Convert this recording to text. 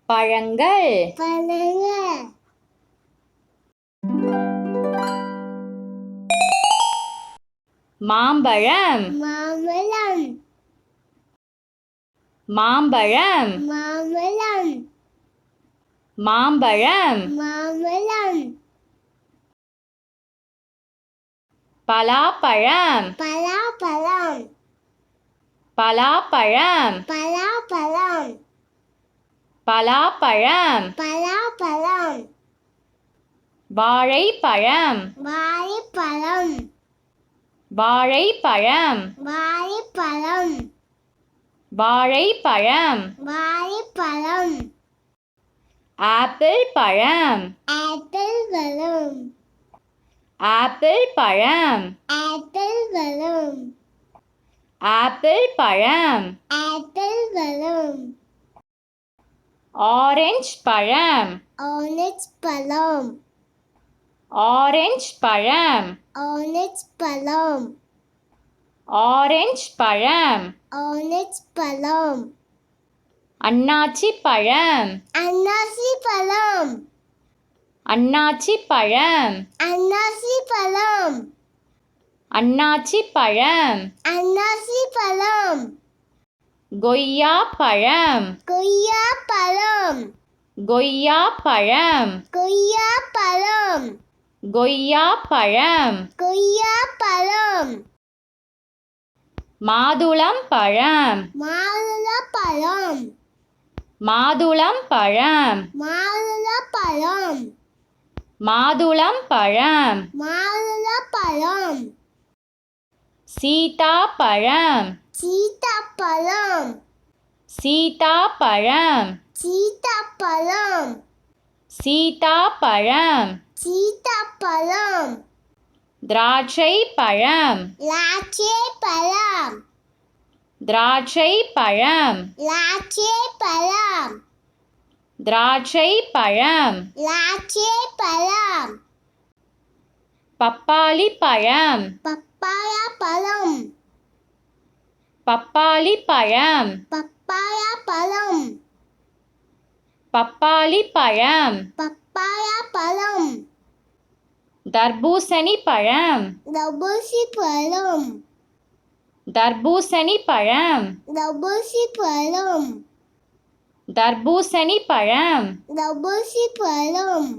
பழங்கள் பழங்கள் மாம்பழம் மாம்பழம் மாம்பழம் மாம்பழம் மாம்பழம் மாம்பழம் பலாப்பழம் பலாப்பழம் பலாப்பழம் பலாப்பழம் பலாப்பழம் பலாப்பழம் வாழைப்பழம் வாழைப்பழம் வாழைப்பழம் வாழைப்பழம் வாழைப்பழம் வாழைப்பழம் ஆப்பிள் பழம் ஆப்பிள் பழம் ஆப்பிள் பழம் ஆப்பிள் பழம் ஆப்பிள் பழம் ஆப்பிள் பழம் ஆரஞ்சு பழம் ஆரஞ்சு பழம் ஆரஞ்சு பழம் ஆரஞ்சு பழம் ஆரஞ்சு பழம் ஆரஞ்சு பழம் அன்னாச்சி பழம் அன்னாசி பழம் அன்னாச்சி பழம் அன்னாசி பழம் அன்னாச்சி பழம் அன்னாசி பழம் கொய்யா பழம் கொய்யா பழம் கொய்யா பழம் கொய்யா பழம் கொய்யா பழம் கொய்யா பழம் மாதுளம் பழம் மாதுளப்பழம் மாதுளம் பழம் மாதுளப்பழம் மாதுளம் பழம் மாதுளப்பழம் சீதாப்பழம் சீதாப்பழம் சீதாப்பழம் சீதாப்பழம் சீதாப்பழம் சீதாப்பழம் திராட்சை பழம் திராட்சை பழம் திராட்சை பழம் திராட்சை பழம் திராட்சை பழம் திராட்சை பழம் பப்பாளி பழம் பப்பாயா பழம் பப்பாளி பழம் பப்பாயா பழம் பப்பாளி பழம் பப்பாயா பழம் தர்பூசணி பழம் தர்பூசி பழம் தர்பூசணி பழம் தர்பூசி பழம் தர்பூசணி பழம் தர்பூசி பழம்